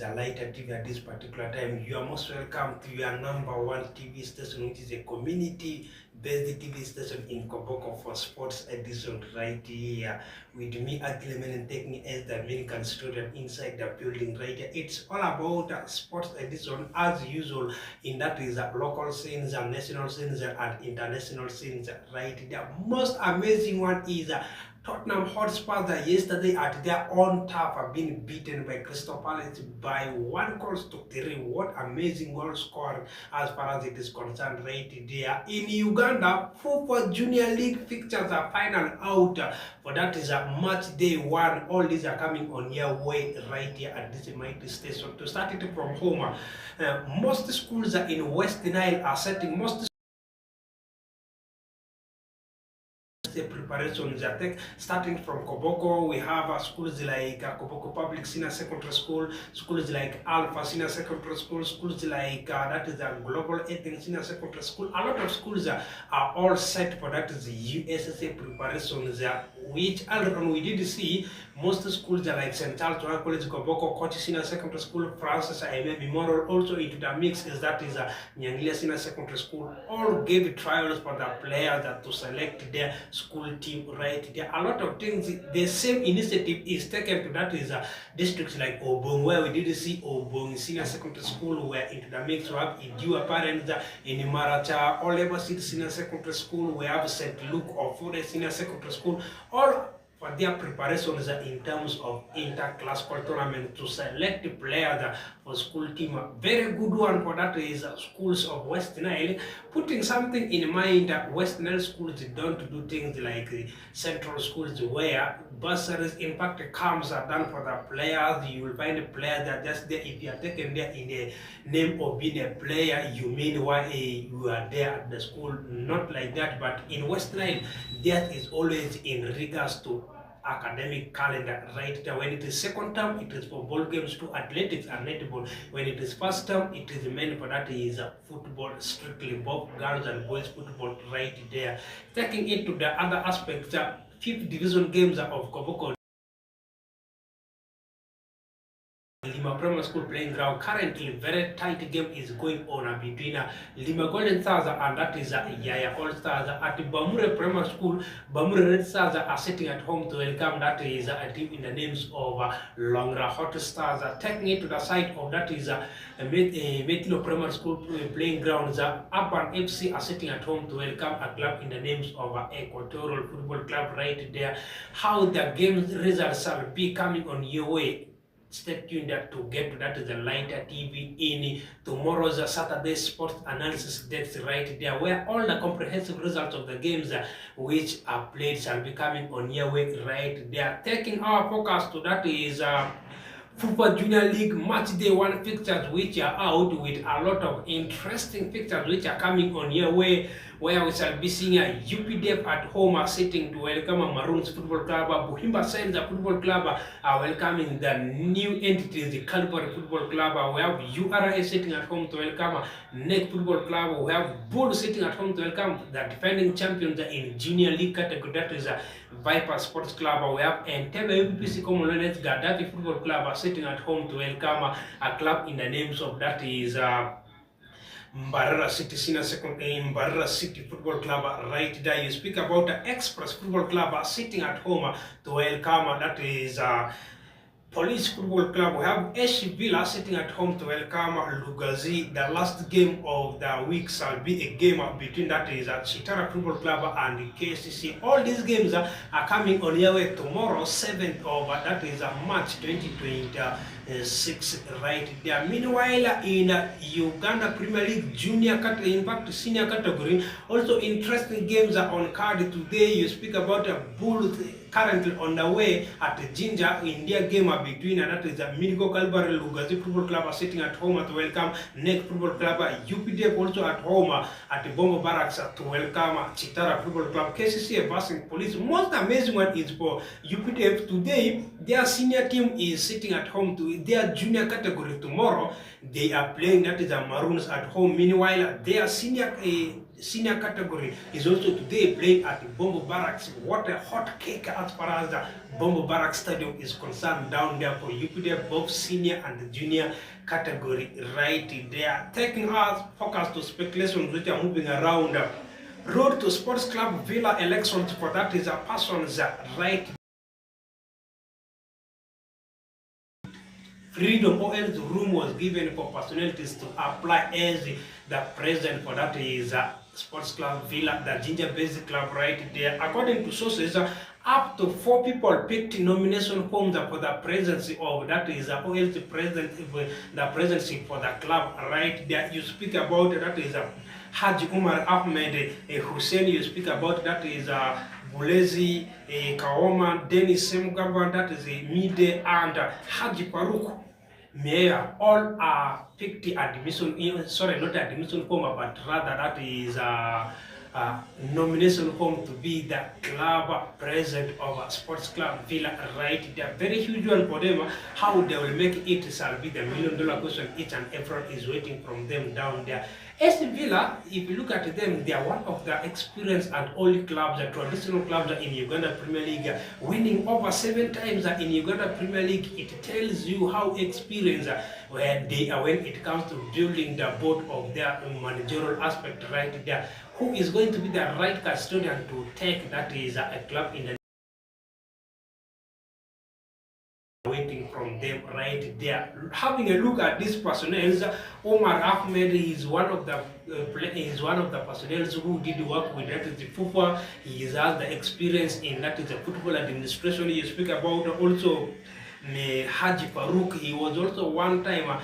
the lighter TV at this particular time. You are most welcome to your number one TV station, which is a community-based TV station in Koboko for sports edition right here. With me, Akilemen, and taking as the American student inside the building right here. It's all about sports edition as usual, in that is local scenes and national scenes and international scenes right. The most amazing one is Tottenham Hotspur yesterday at their own turf have been beaten by Crystal Palace by 1-3. What amazing goal scoring as far as it is concerned right there. In Uganda, Football Junior League fixtures are final out. For that is a match day one. All these are coming on your way right here at this mighty station. To start it from home, most schools in West Nile are setting the preparations are starting from Koboko. We have schools like Koboko Public Senior Secondary School, schools like Alpha Senior Secondary School, schools like that is a Global Ethnic Senior Secondary School. A lot of schools are all set for that is the USSA preparations, which we did see most schools are like St. Charles College, Koboko, Kochi Senior Secondary School, Francis Aime Memorial. Also into the mix is that is Nyangila Senior Secondary School. All gave trials for the players to select their school team right there. A lot of things, the same initiative is taken to that is districts like Obong, where we did see Obong Senior Secondary School, where into the mix we have Idua Parents in Maracha, Oliver City Senior Secondary School, we have St. Luke or Fode Senior Secondary School, all for their preparations in terms of inter-class school tournament to select the players for school team. A very good one for that is schools of West Nile, putting something in mind that West Nile schools don't do things like the central schools where bursaries, in fact, camps are done for the players. You will find the players that just there. If you are taken there in the name of being a player, you mean why you are there at the school. Not like that, but in West Nile, that is always in regards to academic calendar right there. When it is second term, it is for ball games to athletics and netball. When it is first term, it is meant for that is football, strictly both girls and boys football right there. Taking it to the other aspects, fifth division games of Koboko Lima Primary School playing ground. Currently, very tight game is going on between Lima Golden Stars and that is Yaya All Stars. At Bamure Primary School, Bamure Red Stars are sitting at home to welcome that is a team in the names of Longra Hot Stars. Taking it to the side of that is Metilo Primary School playing grounds. Urban FC are sitting at home to welcome a club in the names of Equatorial Football Club right there. How the game results will be coming on your way. Stay tuned to get to that is the lighter TV in tomorrow's Saturday sports analysis. That's right there, where all the comprehensive results of the games which are played shall be coming on your way right there. Taking our focus to that is Football Junior League match day one fixtures which are out, with a lot of interesting fixtures which are coming on your way, where we shall be seeing UPDF at home sitting to welcome Maroons Football Club. Buhimba Saints Football Club are welcoming the new entities, the Calvary Football Club. We have URA sitting at home to welcome NEC Football Club. We have Bull sitting at home to welcome the defending champions in Junior League category, that is Viper Sports Club. We have Entebbe UPC Commonwealth Gaddafi Football Club sitting at home to welcome a club in the names of that is Mbarara City Senior Secondary, Mbarara City Football Club right there. You speak about Express Football Club sitting at home to welcome that is Police Football Club. We have Esh Villa sitting at home to welcome Lugazi. The last game of the week shall be a game between that is Chitara Football Club and KCC. All these games are coming on your way tomorrow, 7th of that is March 2026 right there. Meanwhile, in Uganda Premier League Junior category, in fact senior category, also interesting games are on card today. You speak about Bulls currently on the way at Jinja India game between that is Midigo Calvary Lugazi Football Club sitting at home to welcome NEC Football Club. UPDF also at home at Bombo Barracks to welcome Chitara Football Club. KCC versus Police. Most amazing one is for UPDF today. Their senior team is sitting at home to their junior category. Tomorrow they are playing that is Maroons at home. Meanwhile, their senior senior category is also today playing at Bombo Barracks. What a hot cake as far as the Bombo Barracks Stadium is concerned down there for UPDF, both senior and junior category right there. Taking us focus to speculations which are moving around. Road to Sports Club Villa elections for that is a person's right. Freedom or else room was given for personalities to apply as the president for that is Sports Club Villa, the Ginger Basic Club right there. According to sources, up to 4 people picked nomination forms for the presidency of that is OLT president, the presidency for the club right there. You speak about that is Haji Umar Ahmed Hussein, you speak about that is Bulezi Kaoma, Dennis Semugaba, that is Mide, and Haji Farooq Mayor. All are picked admission, sorry, not admission form, but rather that is nomination form to be the club president of Sports Club Villa right there. Very huge one for them. How they will make it shall be the $1 million question each and everyone is waiting from them down there. AS Villa, if you look at them, they are one of the experienced and old clubs, the traditional clubs in Uganda Premier League, winning over 7 times in Uganda Premier League. It tells you how experienced where they are when it comes to building the board of their managerial aspect right there. Who is going to be the right custodian to take that is a club in the waiting from them right there. Having a look at this personnel, Omar Ahmed is one of the personnel who did work with that is the FIFA. He has the experience in that is the football administration. You speak about also Haji Farooq. He was also one time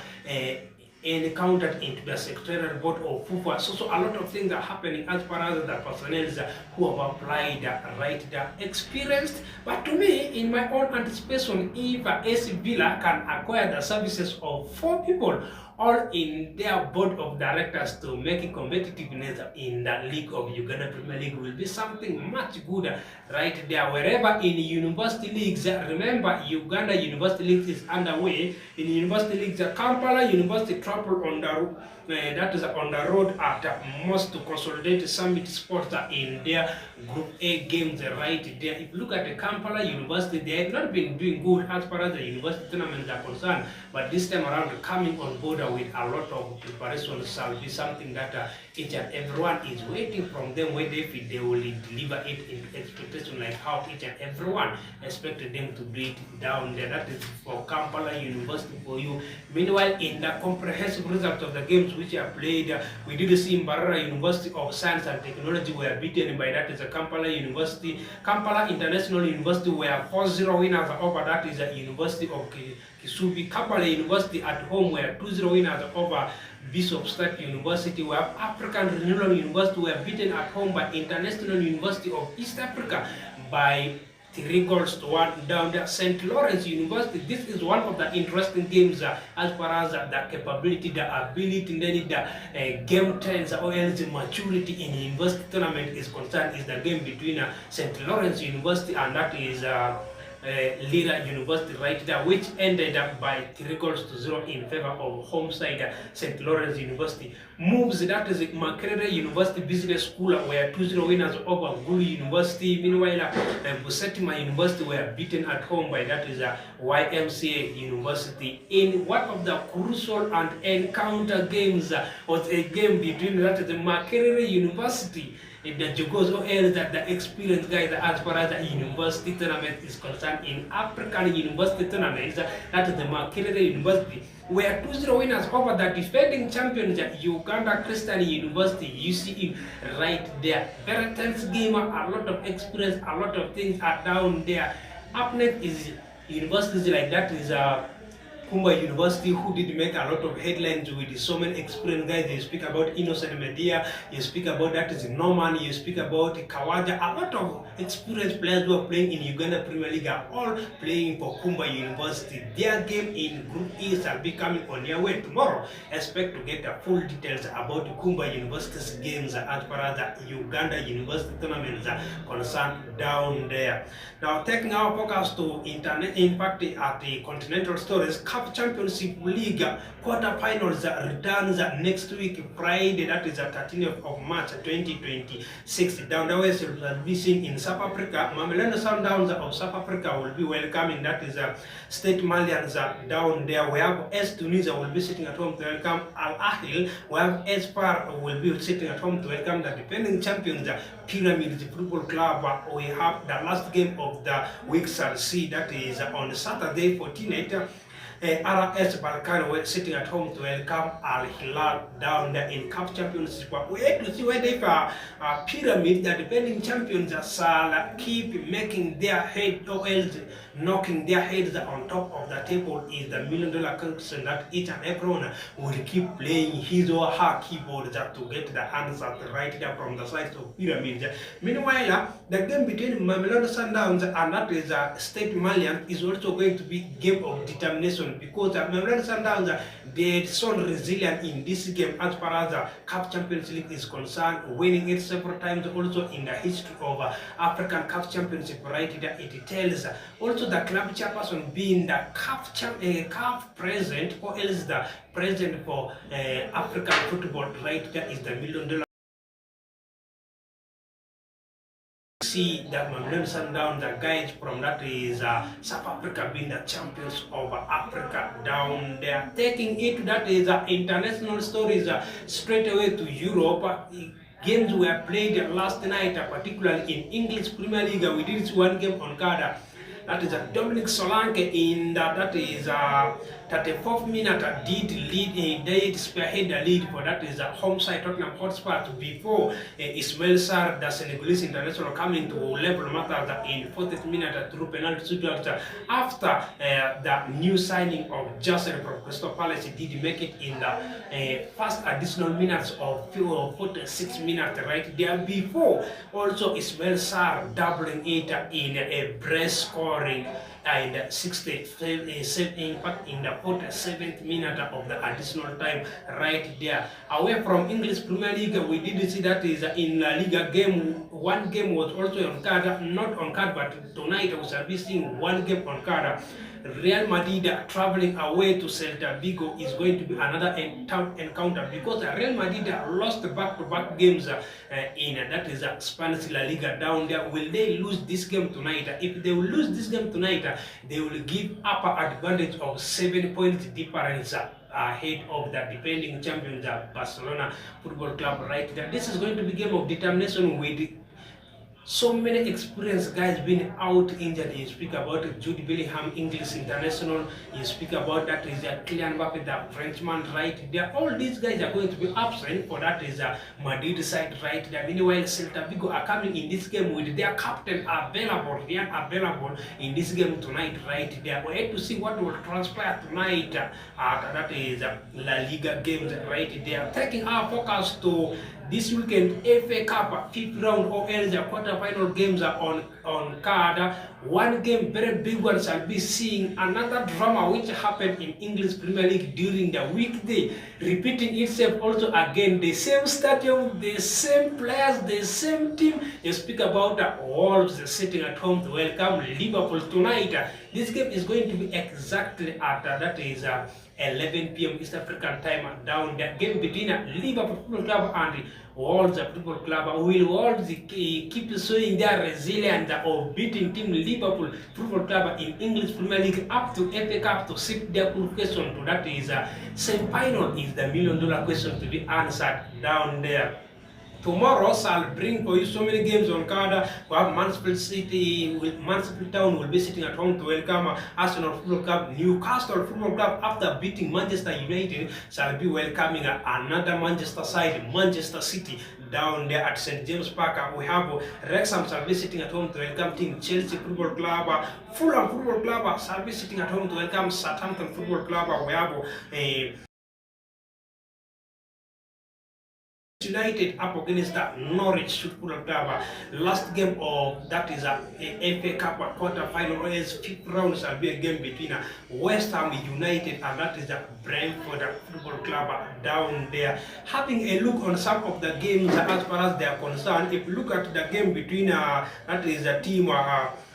encountered into the secretarial board of FIFA. So a lot of things are happening as far as the personnel who have applied right there, experienced. But to me, in my own anticipation, if AS Villa can acquire the services of 4 people all in their board of directors to make competitiveness in the league of Uganda Premier League will be something much good right there. Wherever in university leagues, remember Uganda University League is underway. In university leagues, Kampala University travel on the that is on the road at most to consolidate Summit Sports in their Group A games right there. If you look at the Kampala University, they have not been doing good as far as the university tournaments are concerned, but this time around coming on board with a lot of preparation shall be something that each and everyone is waiting from them, whether if they will deliver it in expectation like how each and everyone expected them to do it down there. That is for Kampala University for you. Meanwhile, in the comprehensive results of the games which are played, we did see Mbarara University of Science and Technology were beaten by that is a Kampala University. Kampala International University were 4-0 winners over that is a University of Kisubi. Kampala University at home were 2-0 winners over Bishop Stark University, where African Renewal University were beaten at home by International University of East Africa by 3-1 down there. St. Lawrence University, this is one of the interesting games as far as the capability, the ability, the game trends or else maturity in university tournament is concerned, is the game between St. Lawrence University and that is Lira University right there, which ended up by 3-0 in favor of home side St. Lawrence University. Moves that is Makerere University Business School were 2-0 winners over Gulu University. Meanwhile, Busetima University were beaten at home by that is YMCA University. In one of the crucial and encounter games was a game between that is Makerere University the Jogos or else that the experienced guys as far as the university tournament is concerned. In African university tournaments, that is the Makerere University, were 2-0 winners over the defending champions Uganda Christian University, UCE, right there. Very tense game, a lot of experience, a lot of things are down there. Up next is universities like that is Kumba University, who did make a lot of headlines with so many experienced guys. You speak about Innocent Media, you speak about that is Norman, you speak about Kawaja. A lot of experienced players who are playing in Uganda Premier League are all playing for Kumba University. Their game in Group E shall be coming on their way tomorrow. Expect to get the full details about Kumba University's games as far as the Uganda University tournaments are concerned down there. Now, taking our focus to internet, in fact, at the continental stories, CAF Championship League quarterfinals returns next week, Friday, that is the 13th of March 2026. Down the West will be seen in South Africa. Mamelodi Sundowns of South Africa will be welcoming, that is State Malians down there. We have S Tunisia will be sitting at home to welcome Al Ahly. We have Espoir will be sitting at home to welcome the defending champions, Pyramids Football Club. We have the last game of the week, shall see, that is on Saturday 14th. RS Berkane were sitting at home to welcome Al Hilal down there in CAF Championship. We have to see whether if Pyramid, the defending champions, shall keep making their head, or else knocking their heads on top of the table. Is the $1 million question that each and everyone will keep playing his or her keyboard just to get the answer right there from the side of Pyramid. Meanwhile, the game between Mamelodi Sundowns and that is State Malian is also going to be game of determination, because Mamelodi Sundowns, they shown resilient in this game as far as the CAF Champions League is concerned, winning it several times also in the history of African CAF Championship. Right there, it tells also the club chairperson being the CAF president, or else the president for African football. Right there is the $1 million. See that Mamelodi Sundowns, the guys from that is South Africa being the champions of Africa down there, taking it, that is international stories straight away to Europe. Games were played last night, particularly in English Premier League. We did see one game on card. That is Dominic Solanke in that is 34th minute did spearhead the lead for that is home side Tottenham Hotspur before Ismail Sarr, the Senegalese international, coming to level matters in 40th minute through penalty shootout after the new signing of Justin from Crystal Palace did make it in the first additional minutes of 46 minutes right there, before also Ismail Sarr doubling it in a brace scoring in the 47th minute of the additional time right there. Away from English Premier League, we did see that is in La Liga game. One game was also on card, not on card, but tonight we shall be seeing one game on card. Real Madrid traveling away to Celta Vigo is going to be another encounter, because Real Madrid lost back-to-back games in that is Spanish La Liga down there. Will they lose this game tonight? If they will lose this game tonight, they will give upper advantage of 7 points difference ahead of the defending champions Barcelona Football Club right there. This is going to be game of determination with so many experienced guys being out injured. You speak about Jude Bellingham, English international. You speak about that is Kylian Mbappe, the Frenchman, right there. All these guys are going to be absent for that is Madrid side right there. Meanwhile, Celta Vigo are coming in this game with their captain available in this game tonight right there. We have to see what will transpire tonight that is La Liga games right there. Taking our focus to this weekend, FA Cup 5th round, or else the quarter-final games are on card. One game, very big one, shall be seeing another drama which happened in English Premier League during the weekday, repeating itself also again. The same stadium, the same players, the same team. You speak about the Wolves sitting at home to welcome Liverpool tonight. This game is going to be exactly at that is 11 p.m. East African time down there. Game between Liverpool Football Club and Wolves Football Club. Will Wolves keep showing their resilience of beating team Liverpool Football Club in English Premier League up to FA Cup to seek their qualification to that is semi-final is the $1 million question to be answered down there. Tomorrow I'll bring for you so many games on card. We have Mansfield Town will be sitting at home to welcome Arsenal Football Club. Newcastle Football Club, after beating Manchester United, shall be welcoming another Manchester side, Manchester City, down there at St. James Park. We have Wrexham shall be sitting at home to welcome team Chelsea Football Club. Fulham Football Club shall be sitting at home to welcome Southampton Football Club. We have United up against Norwich Football Club. Last game of that is a FA Cup quarter-final, as 5th round shall be a game between West Ham United and that is Brentford Football Club down there. Having a look on some of the games as far as they are concerned, if you look at the game between that is a team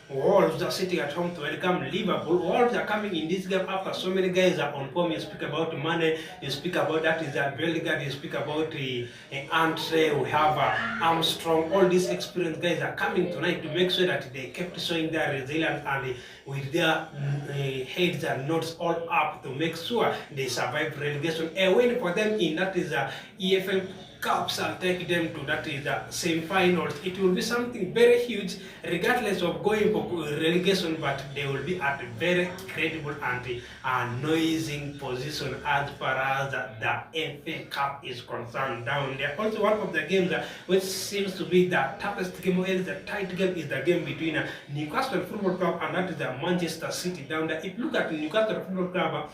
Wolves are sitting at home to welcome Liverpool. Wolves are coming in this game after so many guys are on form. You speak about Mane, you speak about that is Bellingham, you speak about Andre, we have Armstrong. All these experienced guys are coming tonight to make sure that they kept showing their resilience and with their heads and notes all up to make sure they survive relegation. A win for them in that is EFL Cups and take them to that is the semi-finals. It will be something very huge, regardless of going for relegation, but they will be at a very credible and noisy position as far as the FA Cup is concerned down there. Also, one of the games which seems to be the toughest game, or the tight game, is the game between Newcastle Football Club and that is Manchester City down there. If you look at Newcastle Football Club,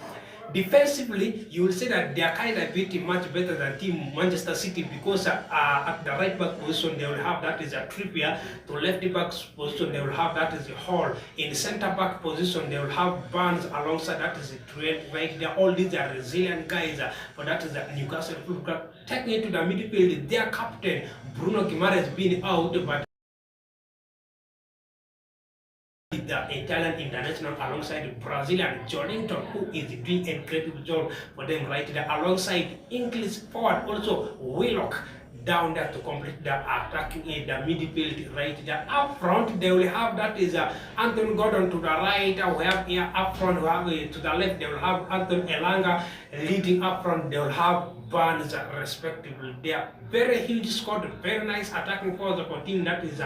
defensively, you will say that they are kind of bit much better than team Manchester City because at the right back position they will have that is a Trippier. To left back position they will have that is a Hall. In centre back position they will have Barnes alongside that is a Trent. Right there, all these are resilient guys. For that is the Newcastle Football Club. Taking it to the midfield, their captain Bruno Guimaraes being out, but the Italian international alongside Brazilian Joelinton, who is doing a incredible job for them right there, alongside English forward also Willock down there to complete the attacking in the midfield right there. Up front they will have that is Anthony Gordon to the right, we have here up front, we have to the left they will have Anthony Elanga leading up front, they will have Barnes respectively. They are very huge squad, very nice attacking force for team that is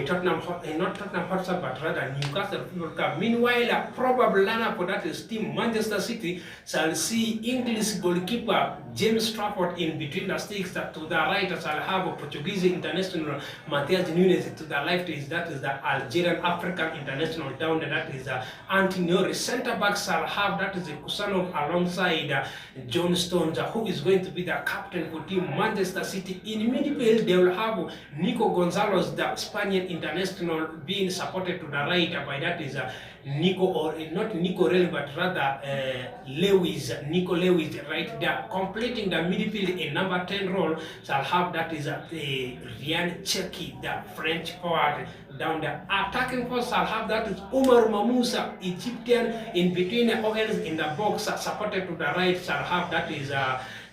Tottenham, not Tottenham Hotspur, but rather Newcastle Football Club. Meanwhile, probable lineup for that is team Manchester City shall see English goalkeeper James Trafford in between the sticks. To the right shall have a Portuguese international Matheus Nunes. To the left is that is the Algerian African international down there, that is Antinori. Centre back shall have that is Kusanov alongside John Stones, who is going to be the captain for team Manchester City. In midfield they will have Nico Gonzalez, the Spaniard international, being supported to the right by that is Nico, or not Nico Rell, but rather Nico Lewis right there. Completing the midfield in number 10 role shall have that is Ryan Cherki, the French forward down there. Attacking force shall have that is Umar Mamoussa, Egyptian, in between OLs in the box. Supported to the right shall have that is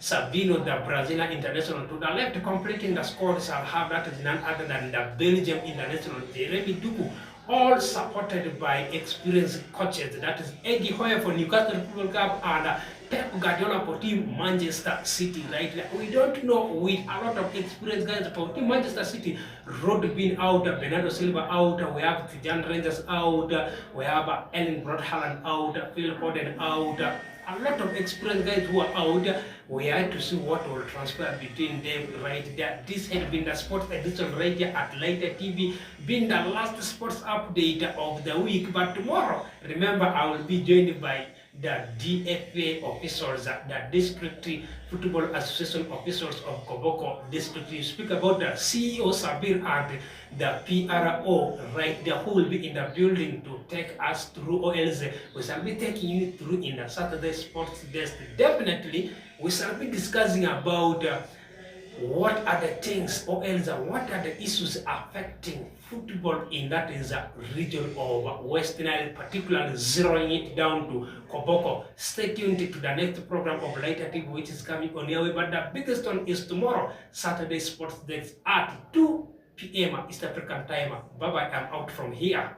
Sabino, the Brazilian international. To the left, completing the squad shall have that is none other than the Belgium international, Jeremy Duku, all supported by experienced coaches. That is Eddie Hoyer for Newcastle Football Club and Pep Guardiola for team Manchester City right there. We don't know, with a lot of experienced guys for team Manchester City. Rod being out, Bernardo Silva out, we have Tijan Rangers out, we have Ellen Brot Haaland out, Phil Foden out. A lot of experienced guys who are out. We have to see what will transpire between them right there. This had been the sports edition right here at Lighter TV, being the last sports update of the week. But tomorrow, remember, I will be joined by the DFA officials, the District Football Association officials of Koboko District. You speak about the CEO Sabir and the PRO right there, who will be in the building to take us through, or else we shall be taking you through in the Saturday Sports Desk. Definitely, we shall be discussing about what are the things, or else what are the issues affecting football in that is a region of Western Island, particularly zeroing it down to Koboko. Stay tuned to the next program of Lighter TV, which is coming on your way. But the biggest one is tomorrow, Saturday Sports Desk at 2 p.m. East African time. Bye bye, I'm out from here.